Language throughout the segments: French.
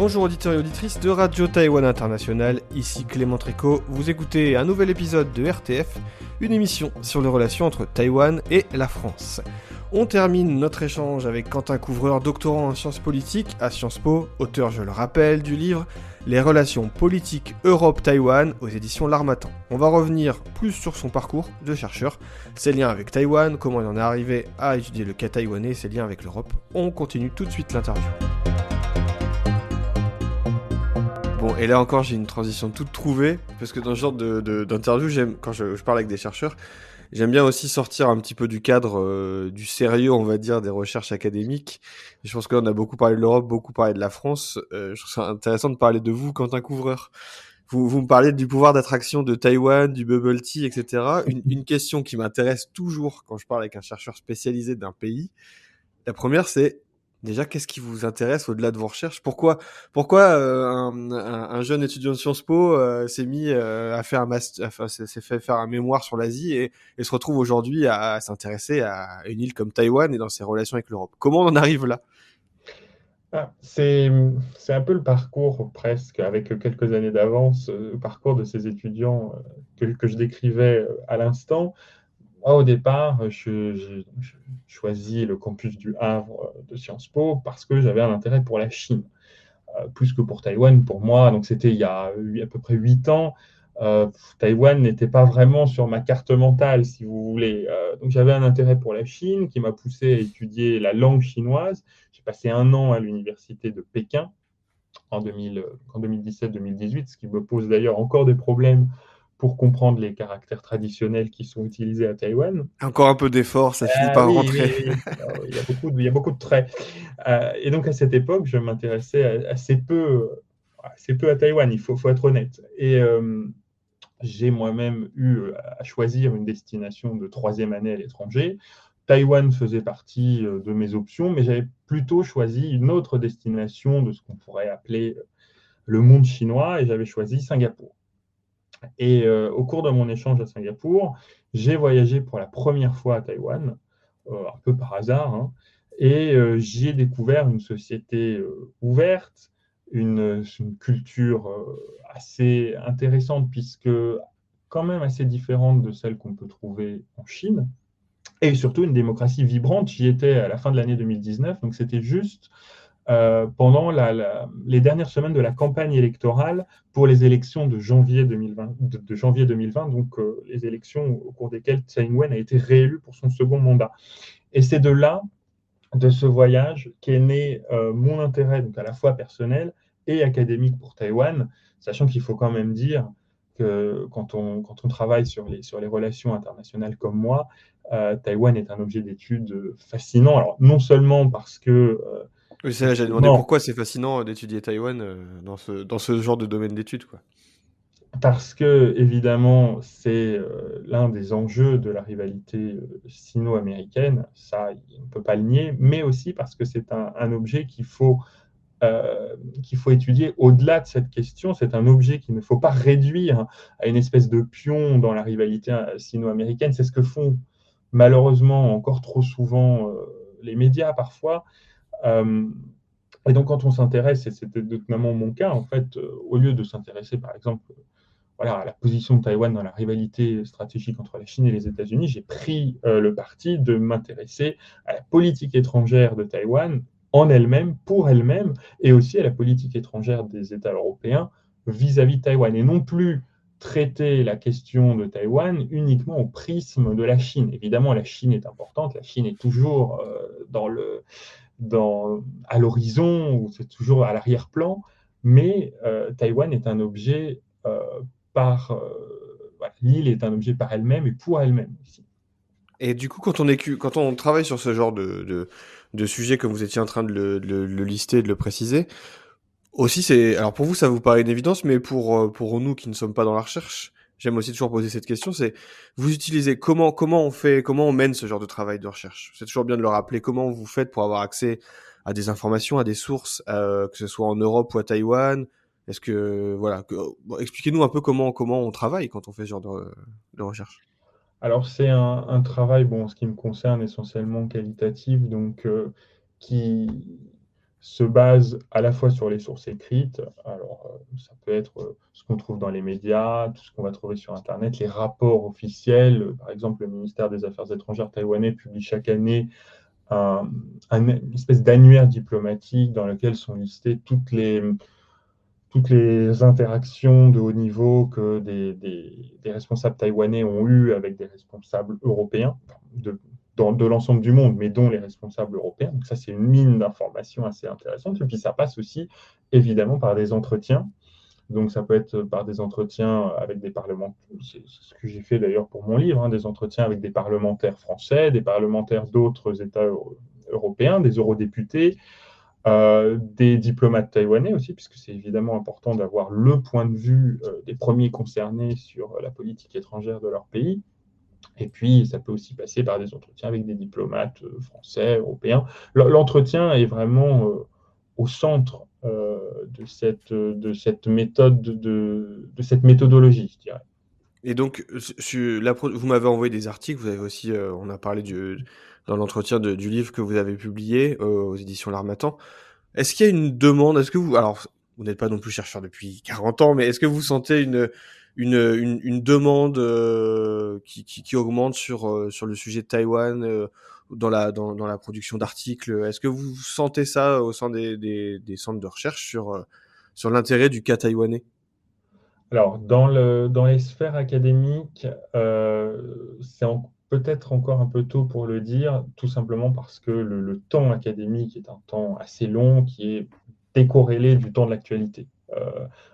Bonjour auditeurs et auditrices de Radio Taïwan International, ici Clément Tricot. Vous écoutez un nouvel épisode de RTF, une émission sur les relations entre Taïwan et la France. On termine notre échange avec Quentin Couvreur, doctorant en sciences politiques à Sciences Po, auteur, je le rappelle, du livre Les relations politiques Europe-Taïwan aux éditions L'Harmattan. On va revenir plus sur son parcours de chercheur, ses liens avec Taïwan, comment il en est arrivé à étudier le cas taïwanais, ses liens avec l'Europe. On continue tout de suite l'interview. Bon, et là encore, j'ai une transition toute trouvée, parce que dans ce genre d'interview, quand je parle avec des chercheurs, j'aime bien aussi sortir un petit peu du cadre du sérieux, on va dire, des recherches académiques. Et je pense que là, on a beaucoup parlé de l'Europe, beaucoup parlé de la France. Je trouve ça intéressant de parler de vous, Quentin Couvreur. Vous me parlez du pouvoir d'attraction de Taïwan, du bubble tea, etc. Une question qui m'intéresse toujours quand je parle avec un chercheur spécialisé d'un pays. La première, c'est déjà, qu'est-ce qui vous intéresse au-delà de vos recherches? Pourquoi un jeune étudiant de Sciences Po s'est mis à faire s'est fait faire un mémoire sur l'Asie et se retrouve aujourd'hui à s'intéresser à une île comme Taïwan et dans ses relations avec l'Europe? Comment on en arrive là? C'est un peu le parcours presque, avec quelques années d'avance, le parcours de ces étudiants que je décrivais à l'instant. Moi, au départ, j'ai choisi le campus du Havre de Sciences Po parce que j'avais un intérêt pour la Chine, plus que pour Taïwan pour moi. Donc c'était il y a à peu près 8 ans. Taïwan n'était pas vraiment sur ma carte mentale, si vous voulez. Donc j'avais un intérêt pour la Chine qui m'a poussé à étudier la langue chinoise. J'ai passé un an à l'université de Pékin en 2017-2018, ce qui me pose d'ailleurs encore des problèmes pour comprendre les caractères traditionnels qui sont utilisés à Taïwan. Encore un peu d'effort, ça finit Ah par oui, rentrer. oui, oui. Il y a beaucoup de traits. Et donc à cette époque, je m'intéressais assez peu à Taïwan, faut être honnête. Et j'ai moi-même eu à choisir une destination de troisième année à l'étranger. Taïwan faisait partie de mes options, mais j'avais plutôt choisi une autre destination de ce qu'on pourrait appeler le monde chinois, et j'avais choisi Singapour. Et au cours de mon échange à Singapour, j'ai voyagé pour la première fois à Taïwan, un peu par hasard, hein, et j'y ai découvert une société ouverte, une culture assez intéressante, puisque quand même assez différente de celle qu'on peut trouver en Chine, et surtout une démocratie vibrante. J'y étais à la fin de l'année 2019, donc c'était juste pendant les dernières semaines de la campagne électorale pour les élections de janvier 2020, de janvier 2020, donc les élections au cours desquelles Tsai Ing-wen a été réélu pour son second mandat. Et c'est de là, de ce voyage, qu'est né mon intérêt, donc à la fois personnel et académique pour Taïwan, sachant qu'il faut quand même dire que quand on travaille sur les relations internationales comme moi, Taïwan est un objet d'étude fascinant. Alors, non seulement parce que Oui, c'est là, j'allais demander effectivement, pourquoi c'est fascinant d'étudier Taïwan dans ce genre de domaine d'études, quoi. parce que, évidemment, c'est l'un des enjeux de la rivalité sino-américaine, ça, on ne peut pas le nier, mais aussi parce que c'est un objet qu'il faut étudier au-delà de cette question. C'est un objet qu'il ne faut pas réduire à une espèce de pion dans la rivalité sino-américaine. C'est ce que font malheureusement encore trop souvent les médias parfois. Euh, et donc, quand on s'intéresse, et c'était notamment mon cas, en fait, au lieu de s'intéresser, par exemple, voilà, à la position de Taïwan dans la rivalité stratégique entre la Chine et les États-Unis, j'ai pris le parti de m'intéresser à la politique étrangère de Taïwan en elle-même, pour elle-même, et aussi à la politique étrangère des États européens vis-à-vis de Taïwan, et non plus traiter la question de Taïwan uniquement au prisme de la Chine. Évidemment, la Chine est importante, la Chine est toujours à l'horizon, ou c'est toujours à l'arrière-plan, mais Taïwan est un objet voilà, l'île est un objet par elle-même et pour elle-même aussi. Et du coup, quand on travaille sur ce genre de sujet, comme vous étiez en train de le lister, de le préciser, aussi alors pour vous, ça vous paraît une évidence, mais pour nous qui ne sommes pas dans la recherche, j'aime aussi toujours poser cette question, c'est vous utilisez comment on mène ce genre de travail de recherche? C'est toujours bien de le rappeler, comment vous faites pour avoir accès à des informations, à des sources, que ce soit en Europe ou à Taïwan? Est-ce que, voilà, bon, expliquez-nous un peu comment on travaille quand on fait ce genre de recherche. Alors c'est un travail, bon, en ce qui me concerne, essentiellement qualitatif, donc qui, se base à la fois sur les sources écrites, alors ça peut être ce qu'on trouve dans les médias, tout ce qu'on va trouver sur Internet, les rapports officiels. Par exemple, le ministère des Affaires étrangères taïwanais publie chaque année un, une espèce d'annuaire diplomatique dans lequel sont listées toutes les interactions de haut niveau que des responsables taïwanais ont eues avec des responsables européens de l'ensemble du monde, mais dont les responsables européens. Donc ça, c'est une mine d'informations assez intéressante. Et puis ça passe aussi, évidemment, par des entretiens. Donc ça peut être par des entretiens avec des parlementaires, c'est ce que j'ai fait d'ailleurs pour mon livre, hein, des entretiens avec des parlementaires français, des parlementaires d'autres États européens, des eurodéputés, des diplomates taïwanais aussi, puisque c'est évidemment important d'avoir le point de vue des premiers concernés sur la politique étrangère de leur pays. Et puis, ça peut aussi passer par des entretiens avec des diplomates français, européens. L'entretien est vraiment au centre de cette méthode, de cette méthodologie, je dirais. Et donc, vous m'avez envoyé des articles, vous avez aussi, on a parlé dans l'entretien du livre que vous avez publié aux éditions L'Harmattan. Est-ce qu'il y a une demande, est-ce que vous, alors, vous n'êtes pas non plus chercheur depuis 40 ans, mais est-ce que vous sentez une demande qui augmente sur le sujet de Taïwan dans la production d'articles? Est-ce que vous sentez ça au sein des centres de recherche sur l'intérêt du cas taïwanais? Alors, dans les sphères académiques, c'est peut-être encore un peu tôt pour le dire, tout simplement parce que le temps académique est un temps assez long qui est décorrélé du temps de l'actualité.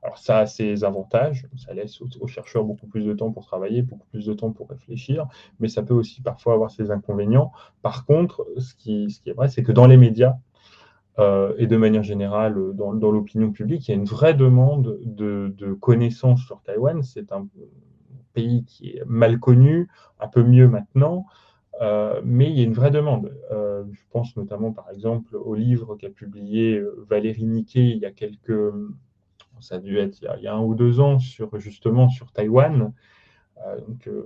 Alors, ça a ses avantages, ça laisse aux chercheurs beaucoup plus de temps pour travailler, beaucoup plus de temps pour réfléchir, mais ça peut aussi parfois avoir ses inconvénients. Par contre, ce qui est vrai, c'est que dans les médias, et de manière générale dans l'opinion publique, il y a une vraie demande de connaissances sur Taïwan. C'est un pays qui est mal connu, un peu mieux maintenant, mais il y a une vraie demande. Je pense notamment, par exemple, au livre qu'a publié Valérie Niquet il y a ça a dû être il y a 1 ou 2 ans, justement sur Taïwan.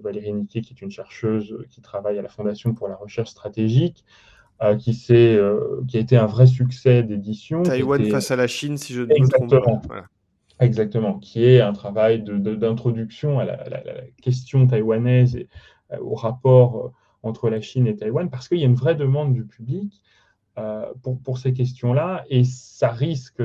Valérie Niquet, qui est une chercheuse qui travaille à la Fondation pour la recherche stratégique, qui a été un vrai succès d'édition, qui a Taïwan été face à la Chine, si je ne me trompe pas. exactement, Voilà. exactement, qui est un travail d'introduction à la question taïwanaise et au rapport entre la Chine et Taïwan, parce qu'il y a une vraie demande du public pour ces questions-là, et ça risque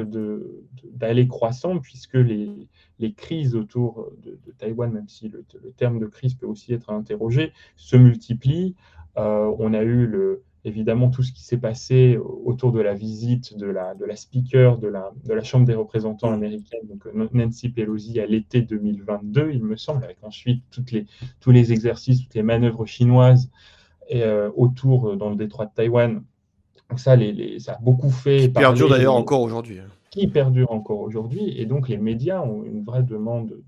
d'aller croissant, puisque les crises autour de Taïwan, même si le terme de crise peut aussi être interrogé, se multiplient. On a eu évidemment tout ce qui s'est passé autour de la visite de la speaker de la Chambre des représentants Mm. américaine, donc Nancy Pelosi, à l'été 2022, il me semble, avec ensuite tous les exercices, toutes les manœuvres chinoises autour dans le détroit de Taïwan. Donc ça, ça a beaucoup fait Qui perdure parler, d'ailleurs encore aujourd'hui. qui perdure encore aujourd'hui. Et donc, les médias ont une vraie demande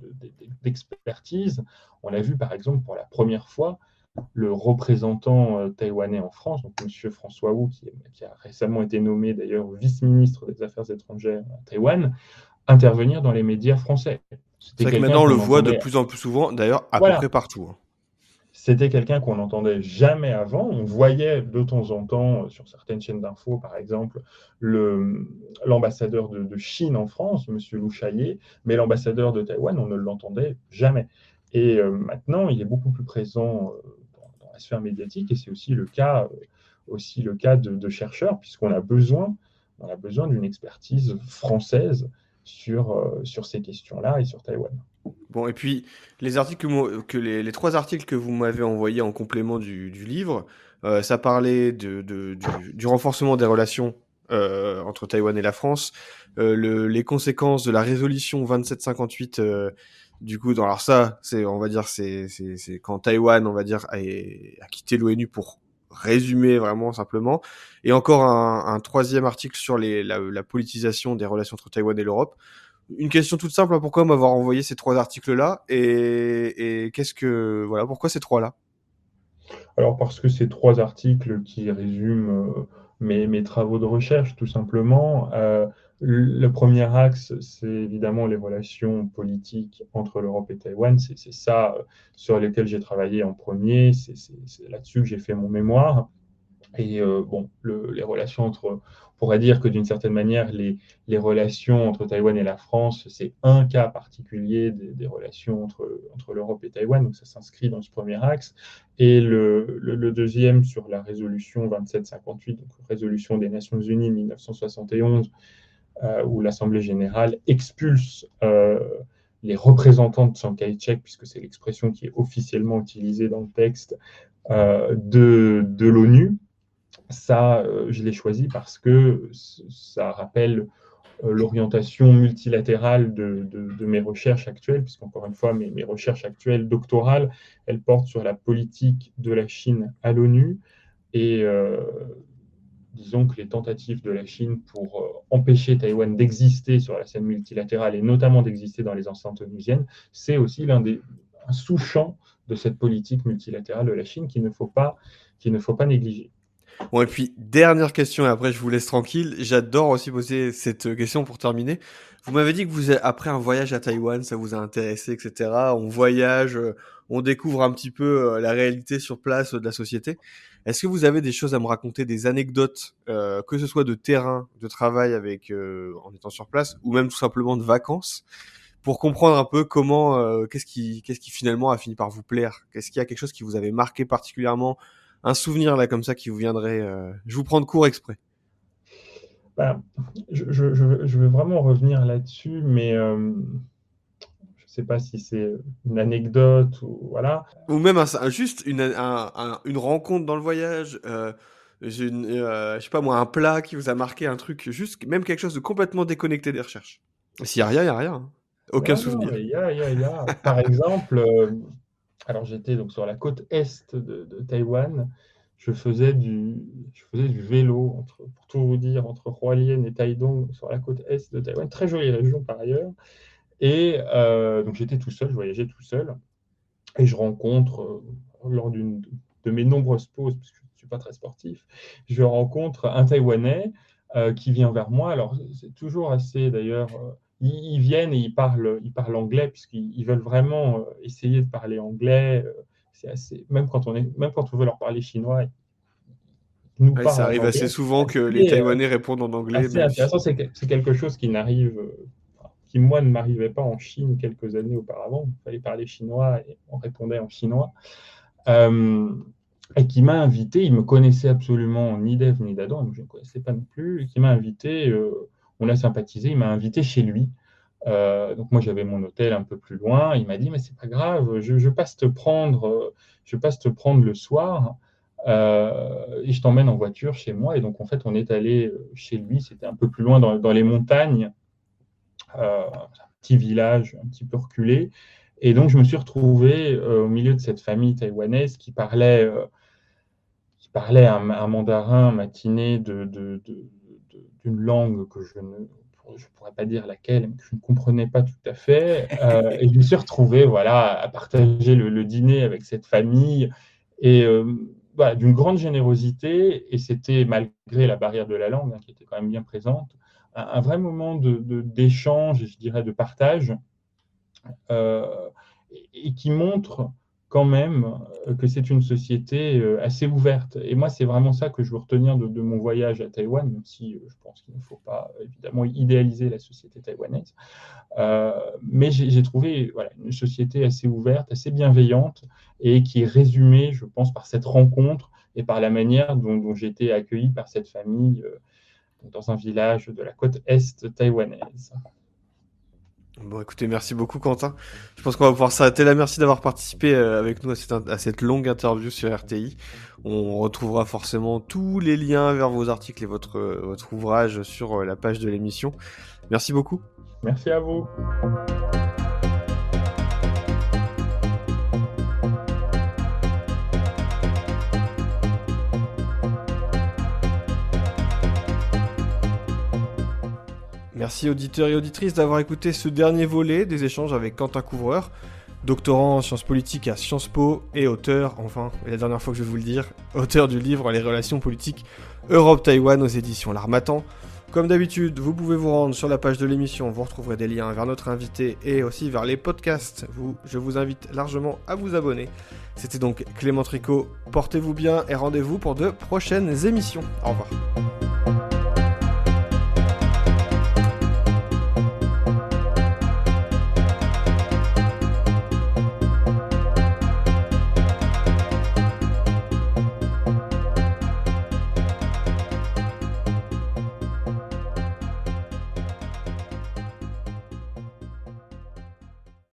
d'expertise. On a vu, par exemple, pour la première fois, le représentant taïwanais en France, donc M. François Wu, qui a récemment été nommé d'ailleurs vice-ministre des Affaires étrangères à Taïwan, intervenir dans les médias français. C'est C'était vrai que quelqu'un maintenant on le qu'on voit de entendait, plus en plus souvent, d'ailleurs à peu voilà, près partout. Hein. c'était quelqu'un qu'on n'entendait jamais avant. On voyait de temps en temps, sur certaines chaînes d'infos, par exemple, l'ambassadeur de Chine en France, M. Lou Shaye, mais l'ambassadeur de Taïwan, on ne l'entendait jamais. Et maintenant, il est beaucoup plus présent dans la sphère médiatique, et c'est aussi le cas de chercheurs, on a besoin d'une expertise française sur ces questions-là et sur Taïwan. Bon, et puis les articles les 3 articles que vous m'avez envoyés en complément du livre, ça parlait du renforcement des relations entre Taïwan et la France, les conséquences de la résolution 2758. Du coup, alors ça, on va dire, c'est quand Taïwan, on va dire, a quitté l'ONU pour résumer vraiment simplement. Et encore un 3e article sur la politisation des relations entre Taïwan et l'Europe. Une question toute simple, hein, pourquoi m'avoir envoyé ces 3 articles-là et voilà, pourquoi ces 3-là? Alors, parce que c'est 3 articles qui résument mes travaux de recherche, tout simplement. Le premier axe, c'est évidemment les relations politiques entre l'Europe et Taïwan. C'est ça sur lesquelles j'ai travaillé en premier. C'est là-dessus que j'ai fait mon mémoire. Et bon, les relations on pourrait dire que d'une certaine manière, les relations entre Taïwan et la France, c'est un cas particulier des relations entre l'Europe et Taïwan, donc ça s'inscrit dans ce premier axe. Et le deuxième sur la résolution 2758, donc résolution des Nations Unies 1971, où l'Assemblée générale expulse les représentants de Chiang Kai-shek, puisque c'est l'expression qui est officiellement utilisée dans le texte, de l'ONU. Ça, je l'ai choisi parce que ça rappelle l'orientation multilatérale de mes recherches actuelles, puisqu'encore une fois, mes recherches actuelles doctorales, elles portent sur la politique de la Chine à l'ONU. Et disons que les tentatives de la Chine pour empêcher Taïwan d'exister sur la scène multilatérale et notamment d'exister dans les enceintes onusiennes, c'est aussi un sous-champ de cette politique multilatérale de la Chine qu'il ne faut pas négliger. Bon, et puis, dernière question, et après je vous laisse tranquille. J'adore aussi poser cette question pour terminer. Vous m'avez dit que après un voyage à Taïwan, ça vous a intéressé, etc. On voyage, on découvre un petit peu la réalité sur place de la société. Est-ce que vous avez des choses à me raconter, des anecdotes, que ce soit de terrain, de travail en étant sur place, ou même tout simplement de vacances, pour comprendre un peu comment, qu'est-ce qui finalement a fini par vous plaire? Qu'est-ce qu'il y a quelque chose qui vous avait marqué particulièrement? Un souvenir là comme ça qui vous viendrait. Je vous prends de court exprès. Ben, je veux vraiment revenir là-dessus, mais je ne sais pas si c'est une anecdote ou voilà. Ou même juste une rencontre dans le voyage. Je sais pas moi, un plat qui vous a marqué, un truc, juste même quelque chose de complètement déconnecté des recherches. S'il y a rien, il y a rien, hein. Aucun Non, non, souvenir. mais il y a. Par exemple, alors j'étais donc sur la côte est de Taïwan. Je faisais du vélo, pour tout vous dire, entre Hualien et Taidong, sur la côte est de Taïwan. Très jolie région par ailleurs. Et donc j'étais tout seul, je voyageais tout seul. Et je rencontre, lors d'une de mes nombreuses pauses, parce que je ne suis pas très sportif, je rencontre un Taïwanais qui vient vers moi. Alors, c'est toujours assez, d'ailleurs, ils viennent et ils parlent anglais, puisqu'ils veulent vraiment essayer de parler anglais. C'est assez, même quand on veut leur parler chinois, ils nous Ouais, ça parlent en arrive assez anglais. souvent que les Et Taïwanais répondent en anglais, assez même si. intéressant. C'est quelque chose qui, moi, ne m'arrivait pas en Chine quelques années auparavant. Il fallait parler chinois et on répondait en chinois. Euh, et qui m'a invité, il me connaissait absolument ni d'Ève ni d'Adam, donc je ne connaissais pas non plus, et qui m'a invité, on a sympathisé, il m'a invité chez lui. Donc moi j'avais mon hôtel un peu plus loin, il m'a dit mais c'est pas grave, je passe te prendre, le soir et je t'emmène en voiture chez moi. Et donc en fait on est allé chez lui, c'était un peu plus loin dans les montagnes, un petit village un petit peu reculé. Et donc je me suis retrouvé au milieu de cette famille taïwanaise qui parlait un mandarin matiné d'une langue que je ne pourrais pas dire laquelle, mais que je ne comprenais pas tout à fait. Et je me suis retrouvé voilà, à partager le dîner avec cette famille et voilà, d'une grande générosité. Et c'était, malgré la barrière de la langue, hein, qui était quand même bien présente, un vrai moment d'échange et je dirais de partage, euh, et qui montre quand même que c'est une société assez ouverte. Et moi, c'est vraiment ça que je veux retenir de mon voyage à Taïwan, même si je pense qu'il ne faut pas évidemment idéaliser la société taïwanaise. Mais j'ai trouvé voilà, une société assez ouverte, assez bienveillante, et qui est résumée, je pense, par cette rencontre et par la manière dont j'ai été accueilli par cette famille dans un village de la côte est taïwanaise. Bon, écoutez, merci beaucoup, Quentin. Je pense qu'on va pouvoir s'arrêter là. Merci d'avoir participé avec nous à cette longue interview sur RTI. On retrouvera forcément tous les liens vers vos articles et votre ouvrage sur la page de l'émission. Merci beaucoup. Merci à vous. Merci auditeurs et auditrices d'avoir écouté ce dernier volet des échanges avec Quentin Couvreur, doctorant en sciences politiques à Sciences Po et auteur, enfin, et la dernière fois que je vais vous le dire, auteur du livre Les relations politiques Europe-Taïwan aux éditions L'Harmattan. Comme d'habitude, vous pouvez vous rendre sur la page de l'émission, vous retrouverez des liens vers notre invité et aussi vers les podcasts. Je vous invite largement à vous abonner. C'était donc Clément Tricot, portez-vous bien et rendez-vous pour de prochaines émissions. Au revoir.